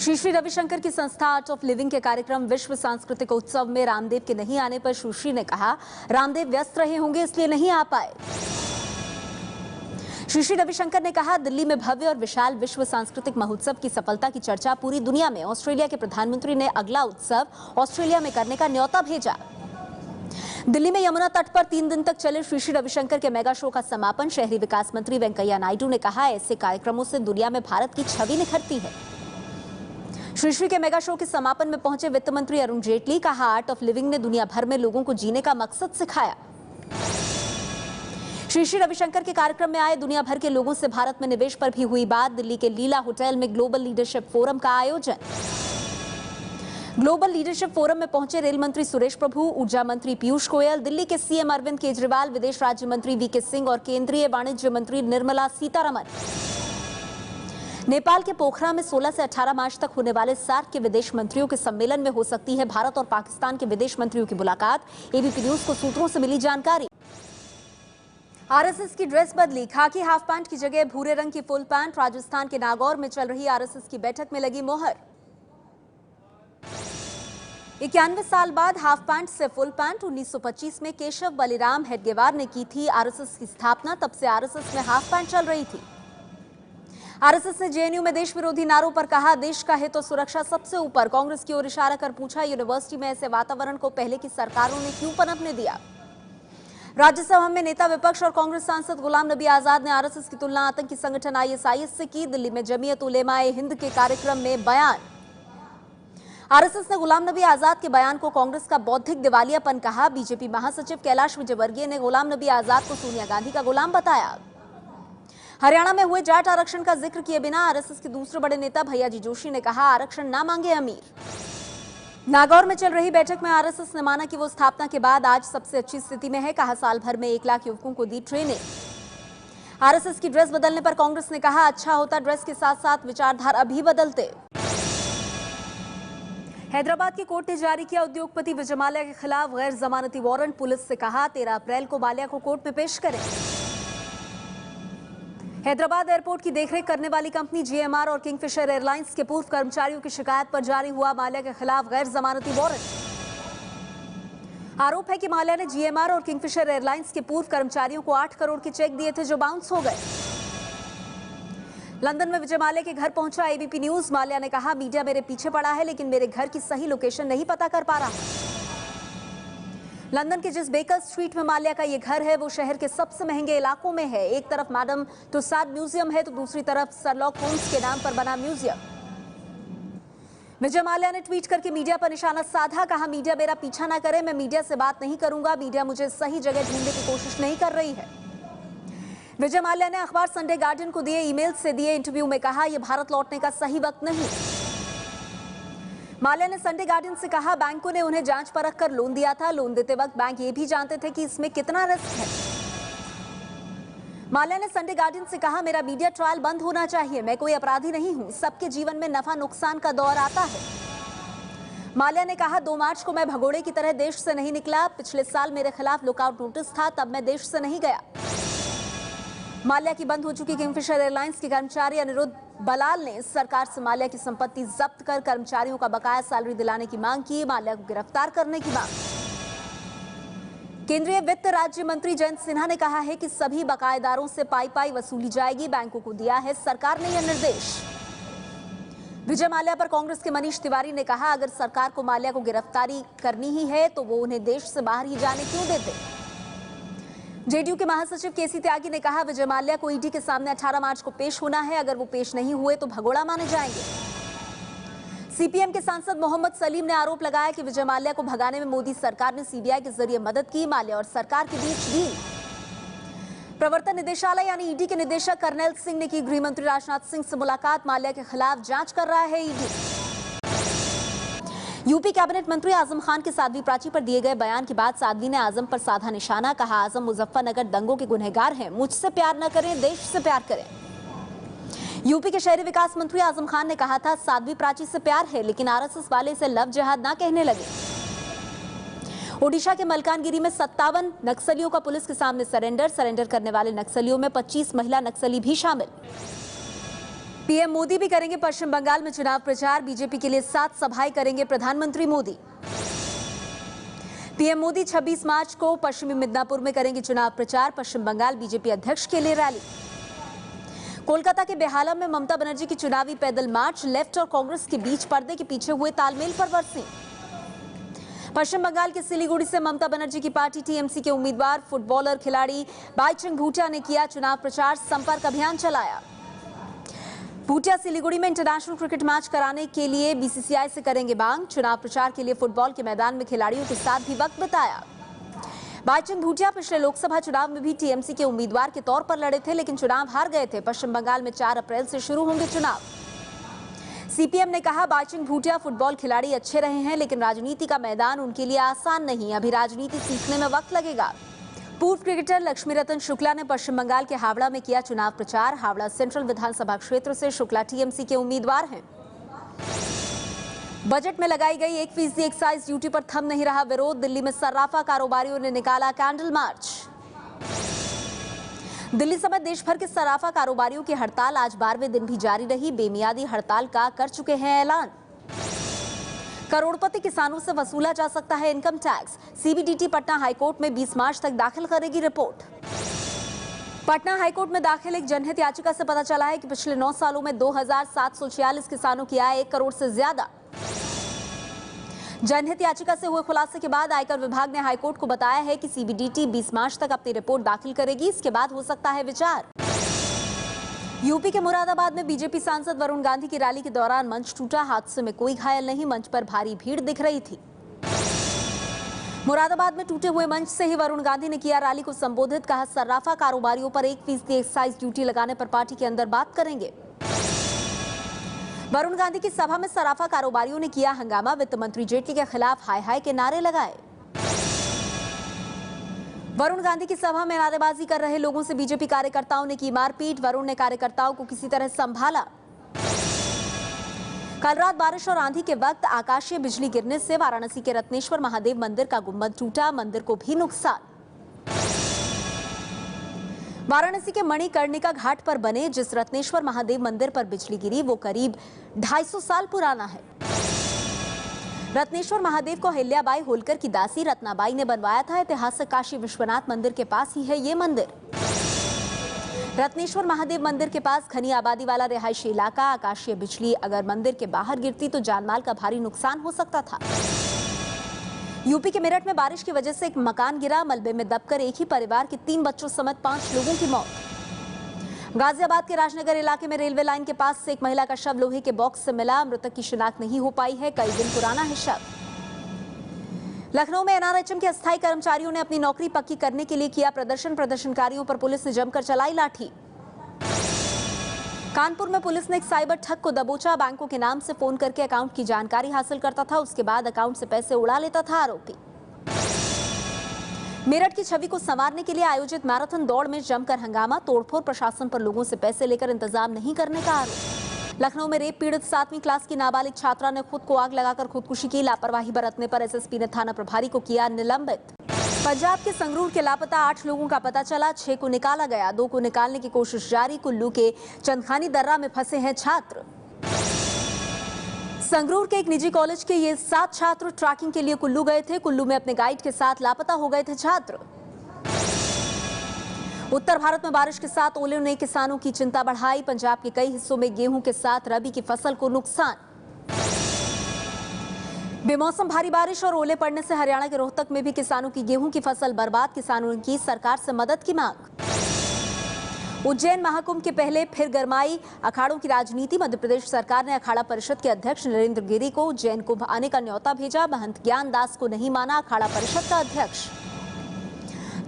श्री श्री रविशंकर की संस्था art of living के कार्यक्रम विश्व सांस्कृतिक उत्सव में रामदेव के नहीं आने पर सुश्री ने कहा, रामदेव व्यस्त रहे होंगे इसलिए नहीं आ पाए। श्री श्री रविशंकर ने कहा, दिल्ली में भव्य और विशाल विश्व सांस्कृतिक महोत्सव की सफलता की चर्चा पूरी दुनिया में। ऑस्ट्रेलिया के प्रधानमंत्री ने अगला उत्सव ऑस्ट्रेलिया में करने का न्योता भेजा। दिल्ली में यमुना तट पर 3 दिन तक चले श्री श्री रविशंकर के मेगा शो का समापन शहरी विकास मंत्री वेंकैया नायडू ने कहा, ऐसे कार्यक्रमों से दुनिया में भारत की छवि निखरती है। श्री श्री के मेगा शो के समापन में पहुंचे वित्त मंत्री अरुण जेटली, कहा, आर्ट ऑफ लिविंग ने दुनिया भर में लोगों को जीने का मकसद सिखाया। श्री श्री रविशंकर के कार्यक्रम में आए दुनिया भर के लोगों से भारत में निवेश पर भी हुई बात। दिल्ली के लीला होटल में ग्लोबल लीडरशिप फोरम का आयोजन। ग्लोबल लीडरशिप फोरम में पहुंचे रेल मंत्री सुरेश प्रभु, ऊर्जा मंत्री पीयूष गोयल, दिल्ली के सीएम अरविंद केजरीवाल, विदेश राज्य मंत्री वीके सिंह और केंद्रीय वाणिज्य मंत्री निर्मला सीतारमण। नेपाल के पोखरा में 16 से 18 मार्च तक होने वाले सार्क के विदेश मंत्रियों के सम्मेलन में हो सकती है भारत और पाकिस्तान के विदेश मंत्रियों की मुलाकात। एबीपी न्यूज को सूत्रों से मिली जानकारी। आरएसएस की ड्रेस बदली, खाकी हाफ पैंट की जगह भूरे रंग की फुल पैंट। राजस्थान के नागौर में चल रही आरएसएस की बैठक में लगी मोहर। 91 साल बाद हाफ पैंट से फुल पैंट। 1925 में केशव बलिराम हेडगेवार ने की थी आरएसएस की स्थापना, तब से आरएसएस में हाफ पैंट चल रही थी। आरएसएस ने जेएनयू में देश विरोधी नारों पर कहा, देश का हित और सुरक्षा सबसे ऊपर। कांग्रेस की ओर इशारा कर पूछा, यूनिवर्सिटी में ऐसे वातावरण को पहले की सरकारों ने क्यों पनपने दिया। राज्यसभा में नेता विपक्ष और कांग्रेस सांसद गुलाम नबी आजाद ने आरएसएस की तुलना आतंकी संगठन आईएसआईएस से की। दिल्ली में जमीयत उलेमाए हिंद के कार्यक्रम में बयान। आरएसएस ने गुलाम नबी आजाद के बयान को कांग्रेस का बौद्धिक दिवालियापन कहा। बीजेपी महासचिव कैलाश विजयवर्गीय ने गुलाम नबी आजाद को सोनिया गांधी का गुलाम बताया। हरियाणा में हुए जाट आरक्षण का जिक्र किए बिना आरएसएस के दूसरे बड़े नेता भैयाजी जोशी ने कहा, आरक्षण ना मांगे अमीर। नागौर में चल रही बैठक में आरएसएस ने माना कि वो स्थापना के बाद आज सबसे अच्छी स्थिति में है। कहा, साल भर में 1 लाख युवकों को दी ट्रेनिंग। आरएसएस की ड्रेस बदलने पर कांग्रेस ने कहा, अच्छा होता ड्रेस के साथ साथ विचारधारा भी बदलते। हैदराबाद की कोर्ट ने जारी किया उद्योगपति विजय माल्या के खिलाफ गैर जमानती वारंट। पुलिस से कहा, 13 अप्रैल को माल्या को कोर्ट में पेश करें। हैदराबाद एयरपोर्ट की देखरेख करने वाली कंपनी जीएमआर और किंगफिशर एयरलाइंस के पूर्व कर्मचारियों की शिकायत पर जारी हुआ माल्या के खिलाफ गैर जमानती वारंट। आरोप है कि माल्या ने जीएमआर और किंगफिशर एयरलाइंस के पूर्व कर्मचारियों को 8 करोड़ के चेक दिए थे जो बाउंस हो गए। लंदन में विजय माल्या के घर पहुंचा एबीपी न्यूज। माल्या ने कहा, मीडिया मेरे पीछे पड़ा है लेकिन मेरे घर की सही लोकेशन नहीं पता कर पा रहा। लंदन के जिस बेकर स्ट्रीट में माल्या का ये घर है वो शहर के सबसे महंगे इलाकों में है। एक तरफ मैडम तुसाद म्यूजियम है तो दूसरी तरफ शर्लॉक होम्स के नाम पर बना म्यूजियम। विजय माल्या ने ट्वीट करके मीडिया पर निशाना साधा। कहा, मीडिया मेरा पीछा ना करे, मैं मीडिया से बात नहीं करूंगा। मीडिया मुझे सही जगह ढूंढने की कोशिश नहीं कर रही है। विजय माल्या ने अखबार संडे गार्डियन को दिए ईमेल से दिए इंटरव्यू में कहा, यह भारत लौटने का सही वक्त नहीं। माल्या ने संडे गार्डियन से कहा, बैंकों ने उन्हें जांच परख कर लोन दिया था। लोन देते वक्त बैंक ये भी जानते थे कि इसमें कितना रिस्क है। माल्या ने संडे गार्डियन से कहा, मेरा मीडिया ट्रायल बंद होना चाहिए। मैं कोई अपराधी नहीं हूं, सबके जीवन में नफा नुकसान का दौर आता है। माल्या ने कहा, 2 मार्च को मैं भगोड़े की तरह देश से नहीं निकला। पिछले साल मेरे खिलाफ लुकआउट नोटिस था, तब मैं देश से नहीं गया। माल्या की बंद हो चुकी किंगफिशर एयरलाइंस के कर्मचारी अनिरुद्ध बलाल ने सरकार से माल्या की संपत्ति जब्त कर कर्मचारियों का बकाया सैलरी दिलाने की मांग की। माल्या को गिरफ्तार करने की मांग। केंद्रीय वित्त राज्य मंत्री जयंत सिन्हा ने कहा है कि सभी बकायेदारों से पाई वसूली जाएगी। बैंकों को दिया है सरकार ने यह निर्देश। विजय माल्या पर कांग्रेस के मनीष तिवारी ने कहा, अगर सरकार को माल्या को गिरफ्तारी करनी ही है तो वो उन्हें देश से बाहर ही जाने क्यों देते। जेडीयू के महासचिव केसी त्यागी ने कहा, विजय माल्या को ईडी के सामने 18 मार्च को पेश होना है। अगर वो पेश नहीं हुए तो भगोड़ा माने जाएंगे। सीपीएम के सांसद मोहम्मद सलीम ने आरोप लगाया कि विजय माल्या को भगाने में मोदी सरकार ने सीबीआई के जरिए मदद की। माल्या और सरकार के बीच डील। प्रवर्तन निदेशालय यानी ईडी के निदेशक कर्नैल सिंह ने की गृह मंत्री राजनाथ सिंह से मुलाकात। माल्या के खिलाफ जांच कर रहा है ईडी। यूपी कैबिनेट मंत्री आजम खान के साध्वी प्राची पर दिए गए बयान के बाद साध्वी ने आजम पर साधा निशाना। कहा, आजम मुजफ्फरनगर दंगों के गुनहगार हैं। मुझसे प्यार न करें, देश से प्यार करें। यूपी के शहरी विकास मंत्री आजम खान ने कहा था, साध्वी प्राची से प्यार है लेकिन आरएसएस वाले इसे लव जिहाद ना कहने लगे। ओडिशा के मलकानगिरी में 57 नक्सलियों का पुलिस के सामने सरेंडर करने वाले नक्सलियों में 25 महिला नक्सली भी शामिल। पीएम मोदी भी करेंगे पश्चिम बंगाल में चुनाव प्रचार। बीजेपी के लिए 7 सभाएं करेंगे प्रधानमंत्री मोदी। पीएम मोदी 26 मार्च को पश्चिमी मिदनापुर में करेंगे चुनाव प्रचार। पश्चिम बंगाल बीजेपी अध्यक्ष के लिए रैली। कोलकाता के बेहाला में ममता बनर्जी की चुनावी पैदल मार्च। लेफ्ट और कांग्रेस के बीच पर्दे के पीछे हुए तालमेल पर बरसी। पश्चिम बंगाल के सिलीगुड़ी से ममता बनर्जी की पार्टी टीएमसी के उम्मीदवार फुटबॉलर खिलाड़ी बाईचुंग भूटिया ने किया चुनाव प्रचार। संपर्क अभियान चलाया। भूटिया सिलीगुड़ी में इंटरनेशनल क्रिकेट मैच कराने के लिए बीसीसीआई से करेंगे मांग। चुनाव प्रचार के लिए फुटबॉल के मैदान में खिलाड़ियों के साथ भी वक्त बिताया। बाईचुंग भूटिया पिछले लोकसभा चुनाव में भी टीएमसी के उम्मीदवार के तौर पर लड़े थे, लेकिन चुनाव हार गए थे। पश्चिम बंगाल में 4 अप्रैल से शुरू होंगे चुनाव। सीपीएम ने कहा, बाईचुंग भूटिया फुटबॉल खिलाड़ी अच्छे रहे हैं, लेकिन राजनीति का मैदान उनके लिए आसान नहीं। अभी राजनीति सीखने में वक्त लगेगा। पूर्व क्रिकेटर लक्ष्मीरतन शुक्ला ने पश्चिम बंगाल के हावड़ा में किया चुनाव प्रचार। हावड़ा सेंट्रल विधानसभा क्षेत्र से शुक्ला टीएमसी के उम्मीदवार हैं। बजट में लगाई गई 1% एक्साइज ड्यूटी पर थम नहीं रहा विरोध। दिल्ली में सर्राफा कारोबारियों ने निकाला कैंडल मार्च। दिल्ली समेत देश भर के सर्राफा कारोबारियों की हड़ताल आज 12वें दिन भी जारी रही। बेमियादी हड़ताल का कर चुके हैं ऐलान। करोड़पति किसानों से वसूला जा सकता है income tax. CBDT Patna high court में 20 मार्च तक दाखिल करेगी रिपोर्ट। पटना हाईकोर्ट में दाखिल एक जनहित याचिका से पता चला है कि पिछले 9 सालों में 2746 किसानों की आय 1 करोड़ से ज्यादा। जनहित याचिका से हुए खुलासे के बाद आयकर विभाग ने हाईकोर्ट को बताया है कि सीबीडीटी 20 मार्च तक अपनी रिपोर्ट दाखिल करेगी। इसके बाद हो सकता है विचार। यूपी के मुरादाबाद में बीजेपी सांसद वरुण गांधी की रैली के दौरान मंच टूटा। हादसे में कोई घायल नहीं। मंच पर भारी भीड़ दिख रही थी। मुरादाबाद में टूटे हुए मंच से ही वरुण गांधी ने किया रैली को संबोधित। कहा, सर्राफा कारोबारियों पर 1% एक्साइज ड्यूटी लगाने पर पार्टी के अंदर बात करेंगे। वरुण गांधी की सभा में सर्राफा कारोबारियों ने किया हंगामा। वित्त मंत्री जेटली के खिलाफ हाय हाय के नारे लगाए। वरुण गांधी की सभा में नारेबाजी कर रहे लोगों से बीजेपी कार्यकर्ताओं ने की मारपीट। वरुण ने कार्यकर्ताओं को किसी तरह संभाला। कल रात बारिश और आंधी के वक्त आकाशीय बिजली गिरने से वाराणसी के रत्नेश्वर महादेव मंदिर का गुंबद टूटा। मंदिर को भी नुकसान। वाराणसी के मणिकर्णिका घाट पर बने जिस रत्नेश्वर महादेव मंदिर पर बिजली गिरी वो करीब 250 साल पुराना है। रत्नेश्वर महादेव को अहिल्याबाई होलकर की दासी रत्नाबाई ने बनवाया था। ऐतिहासिक काशी विश्वनाथ मंदिर के पास ही है ये मंदिर। रत्नेश्वर महादेव मंदिर के पास घनी आबादी वाला रिहायशी इलाका। आकाशीय बिजली अगर मंदिर के बाहर गिरती तो जानमाल का भारी नुकसान हो सकता था। यूपी के मेरठ में बारिश की वजह से एक मकान गिरा। मलबे में दबकर एक ही परिवार के 3 बच्चों समेत 5 लोगों की मौत। गाजियाबाद के राजनगर इलाके में रेलवे लाइन के पास से एक महिला का शव लोहे के बॉक्स से मिला। मृतक की शिनाख्त नहीं हो पाई है। कई दिन पुराना है शव। लखनऊ में एनआरएचएम के अस्थायी कर्मचारियों ने अपनी नौकरी पक्की करने के लिए किया प्रदर्शन। प्रदर्शनकारियों पर पुलिस ने जमकर चलाई लाठी। कानपुर में पुलिस ने एक साइबर ठग को दबोचा। बैंकों के नाम से फोन करके अकाउंट की जानकारी हासिल करता था। उसके बाद अकाउंट से पैसे उड़ा लेता था आरोपी। मेरठ की छवि को संवारने के लिए आयोजित मैराथन दौड़ में जमकर हंगामा। तोड़फोड़, प्रशासन पर लोगों से पैसे लेकर इंतजाम नहीं करने का आरोप। लखनऊ में रेप पीड़ित 7वीं क्लास की नाबालिग छात्रा ने खुद को आग लगाकर खुदकुशी की। लापरवाही बरतने पर एसएसपी ने थाना प्रभारी को किया निलंबित। पंजाब के संगरूर के लापता 8 लोगों का पता चला। 6 को निकाला गया। 2 को निकालने की कोशिश जारी। कुल्लू के चंदखानी दर्रा में फंसे हैं छात्र। संगरूर के एक निजी कॉलेज के ये 7 छात्र ट्रैकिंग के लिए कुल्लू गए थे। कुल्लू में अपने गाइड के साथ लापता हो गए थे छात्र। उत्तर भारत में बारिश के साथ ओले ने किसानों की चिंता बढ़ाई। पंजाब के कई हिस्सों में गेहूं के साथ रबी की फसल को नुकसान। बेमौसम भारी बारिश और ओले पड़ने से हरियाणा के रोहतक में भी किसानों की गेहूं की फसल बर्बाद। किसानों की सरकार से मदद की मांग। उज्जैन महाकुंभ के पहले फिर गरमाई अखाड़ों की राजनीति। मध्य प्रदेश सरकार ने अखाड़ा परिषद के अध्यक्ष नरेंद्र गिरी को उज्जैन कुंभ आने का न्योता भेजा। महंत ज्ञान दास को नहीं माना अखाड़ा परिषद का अध्यक्ष।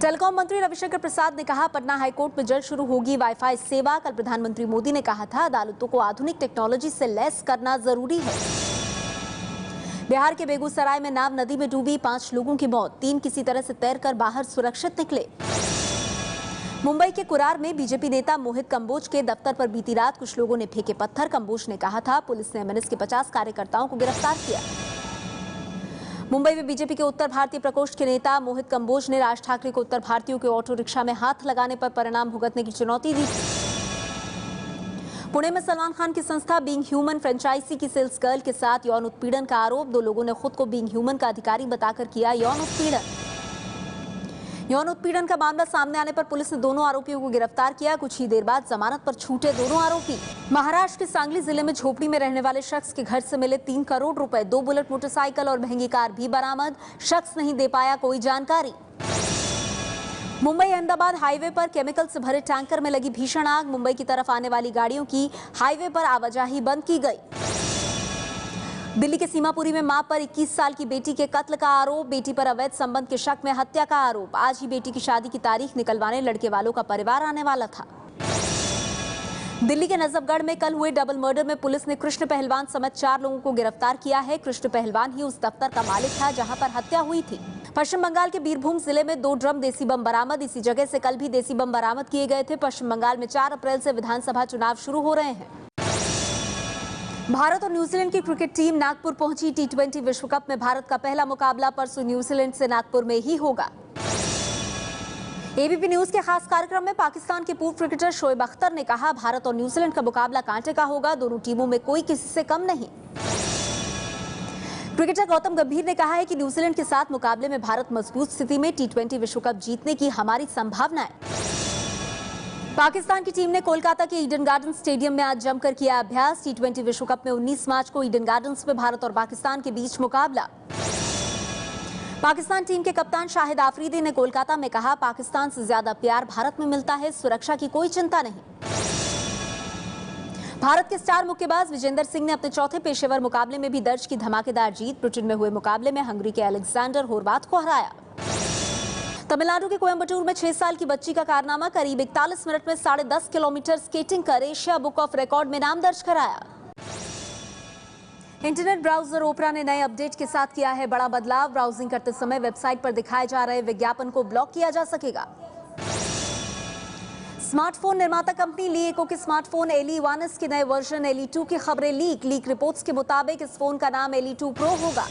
टेलीकॉम मंत्री रविशंकर प्रसाद ने कहा, पटना हाईकोर्ट में जल्द शुरू होगी वाईफाई सेवा। कल प्रधानमंत्री मोदी ने कहा था, अदालतों को आधुनिक टेक्नोलॉजी से लैस करना जरूरी है। बिहार के बेगूसराय में नाव नदी में डूबी, 5 लोगों की मौत। 3 किसी तरह से तैरकर बाहर सुरक्षित निकले। मुंबई के कुरार में बीजेपी नेता मोहित कंबोज के दफ्तर पर बीती रात कुछ लोगों ने फेंके पत्थर। कंबोज ने कहा था, पुलिस ने एमएनएस के 50 कार्यकर्ताओं को गिरफ्तार किया। मुंबई में बीजेपी के उत्तर भारतीय प्रकोष्ठ के नेता मोहित कंबोज ने राज ठाकरे को उत्तर भारतीयों के ऑटो रिक्शा में हाथ लगाने पर परिणाम भुगतने की चुनौती दी। पुणे में सलमान खान की संस्था बीइंग ह्यूमन फ्रेंचाइजी की सेल्स गर्ल के साथ यौन उत्पीड़न का आरोप। 2 लोगों ने खुद को बीइंग ह्यूमन का अधिकारी बताकर किया यौन उत्पीड़न। यौन उत्पीड़न का मामला सामने आने पर पुलिस ने दोनों आरोपियों को गिरफ्तार किया। कुछ ही देर बाद जमानत पर छूटे दोनों आरोपी। महाराष्ट्र के सांगली जिले में झोपड़ी में रहने वाले शख्स के घर से मिले 3 करोड़ रुपए, 2 बुलेट मोटरसाइकिल और महंगी कार भी बरामद। शख्स नहीं दे पाया कोई जानकारी। मुंबई अहमदाबाद हाईवे पर केमिकल से भरे टैंकर में लगी भीषण आग। मुंबई की तरफ आने वाली गाड़ियों की हाईवे पर आवाजाही बंद की गई। दिल्ली के सीमापुरी में मां पर 21 साल की बेटी के कत्ल का आरोप। बेटी पर अवैध संबंध के शक में हत्या का आरोप। आज ही बेटी की शादी की तारीख निकलवाने लड़के वालों का परिवार आने वाला था। दिल्ली के नजफगढ़ में कल हुए डबल मर्डर में पुलिस ने कृष्ण पहलवान समेत 4 लोगों को गिरफ्तार किया है। कृष्ण पहलवान ही उस दफ्तर का मालिक था जहां पर हत्या हुई थी। पश्चिम बंगाल के बीरभूम जिले में 2 ड्रम देसी बम बरामद। इसी जगह से कल भी देसी बम बरामद किए गए थे। पश्चिम बंगाल में 4 अप्रैल से विधानसभा चुनाव शुरू हो रहे हैं। भारत और न्यूजीलैंड की क्रिकेट टीम नागपुर पहुंची। T20 विश्व कप में भारत का पहला मुकाबला परसों न्यूजीलैंड से नागपुर में ही होगा। एबीपी न्यूज के खास कार्यक्रम में पाकिस्तान के पूर्व क्रिकेटर शोएब अख्तर ने कहा, भारत और न्यूजीलैंड का मुकाबला कांटे का होगा। दोनों टीमों में कोई किसी से कम नहीं। क्रिकेटर गौतम गंभीर ने कहा है कि न्यूजीलैंड के साथ मुकाबले में भारत मजबूत स्थिति में। T20 विश्व कप जीतने की हमारी संभावना है। पाकिस्तान की टीम ने कोलकाता के ईडन गार्डन स्टेडियम में आज जमकर किया अभ्यास। T20 विश्व कप में 19 मार्च को ईडन गार्डन्स में भारत और पाकिस्तान के बीच मुकाबला। पाकिस्तान टीम के कप्तान शाहिद आफरीदी ने कोलकाता में कहा, पाकिस्तान से ज्यादा प्यार भारत में मिलता है, सुरक्षा की कोई चिंता नहीं। भारत के स्टार मुक्केबाज विजेंदर सिंह ने अपने चौथे पेशेवर मुकाबले में भी दर्ज की धमाकेदार जीत। ब्रिटेन में हुए मुकाबले में हंगरी के अलेक्जेंडर होरवाथ को हराया। तमिलनाडु के कोयम्बटूर में 6 साल की बच्ची का कारनामा। करीब 41 मिनट में 10.5 किलोमीटर स्केटिंग कर एशिया बुक ऑफ रिकॉर्ड में नाम दर्ज कराया। इंटरनेट ब्राउजर ओपरा ने नए अपडेट के साथ किया है बड़ा बदलाव। ब्राउजिंग करते समय वेबसाइट पर दिखाए जा रहे विज्ञापन को ब्लॉक किया जा सकेगा। स्मार्टफोन निर्माता कंपनी लीएको के स्मार्टफोन LE1S के नए वर्जन LE2 की खबरें लीक रिपोर्ट्स के मुताबिक इस फोन का नाम LE2 प्रो होगा।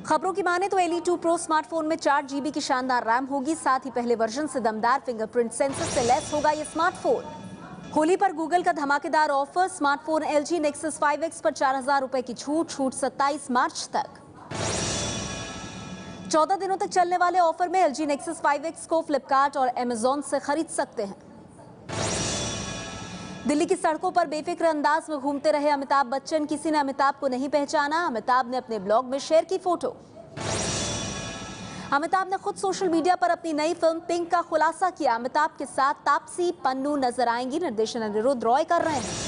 खबरों की माने तो LE2 प्रो स्मार्टफोन में 4 GB की शानदार रैम होगी। साथ ही पहले वर्जन से दमदार फिंगरप्रिंट सेंसर से लैस होगा ये स्मार्टफोन। होली पर गूगल का धमाकेदार offer. Smartphone LG Nexus 5X पर 4,000 रुपए की छूट 27 मार्च तक। 14 दिनों तक चलने वाले ऑफर में LG Nexus 5X को फ्लिपकार्ट और Amazon से खरीद सकते हैं। दिल्ली की सड़कों पर बेफिक्र अंदाज में घूमते रहे अमिताभ बच्चन। किसी ने अमिताभ को नहीं पहचाना। अमिताभ ने अपने ब्लॉग में शेयर की फोटो। अमिताभ ने खुद सोशल मीडिया पर अपनी नई फिल्म पिंक का खुलासा किया। अमिताभ के साथ तापसी पन्नू नजर आएंगी। निर्देशन अनिरुद्ध रॉय कर रहे हैं।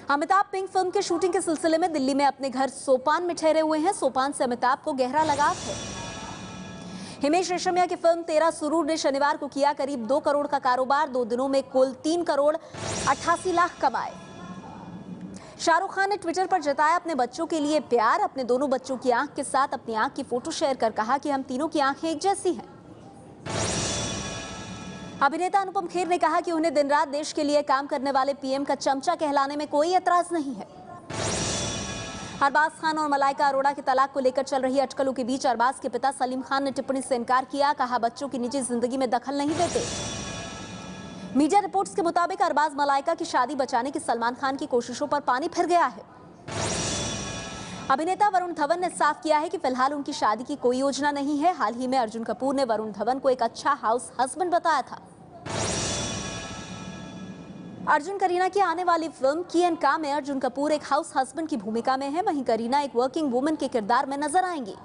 अमिताभ पिंक फिल्म के शूटिंग के सिलसिले में दिल्ली में अपने घर सोपान में ठहरे हुए हैं। सोपान से अमिताभ को गहरा लगाव है। हिमेश रेशमिया की फिल्म 13 सुरूर ने शनिवार को किया करीब 2 करोड़ का कारोबार। 2 दिनों में कुल 3 करोड़ 88 लाख कमाए। शाहरुख खान ने ट्विटर पर जताया अपने बच्चों के लिए प्यार। अपने दोनों बच्चों की आंख के साथ अपनी आंख की फोटो शेयर कर कहा कि हम तीनों की आंखें एक जैसी हैं। अभिनेता अनुपम खेर ने कहा कि उन्हें दिन रात देश के लिए काम करने वाले पीएम का चमचा कहलाने में कोई एतराज नहीं है। अरबाज खान और मलाइका अरोड़ा के तलाक को लेकर चल रही अटकलों के बीच अरबाज के पिता सलीम खान ने टिप्पणी से इनकार किया। कहा, बच्चों की निजी जिंदगी में दखल नहीं देते। मीडिया रिपोर्ट्स के मुताबिक अरबाज मलाइका की शादी बचाने की सलमान खान की कोशिशों पर पानी फिर गया है। अभिनेता वरुण धवन ने साफ किया है कि फिलहाल उनकी शादी की कोई योजना नहीं है। हाल ही में अर्जुन कपूर ने वरुण धवन को एक अच्छा हाउस हस्बैंड बताया था। अर्जुन करीना की आने वाली फिल्म की एंड का में अर्जुन कपूर एक हाउस हस्बैंड की भूमिका में है। वहीं करीना एक वर्किंग वुमन के किरदार में नजर आएंगी।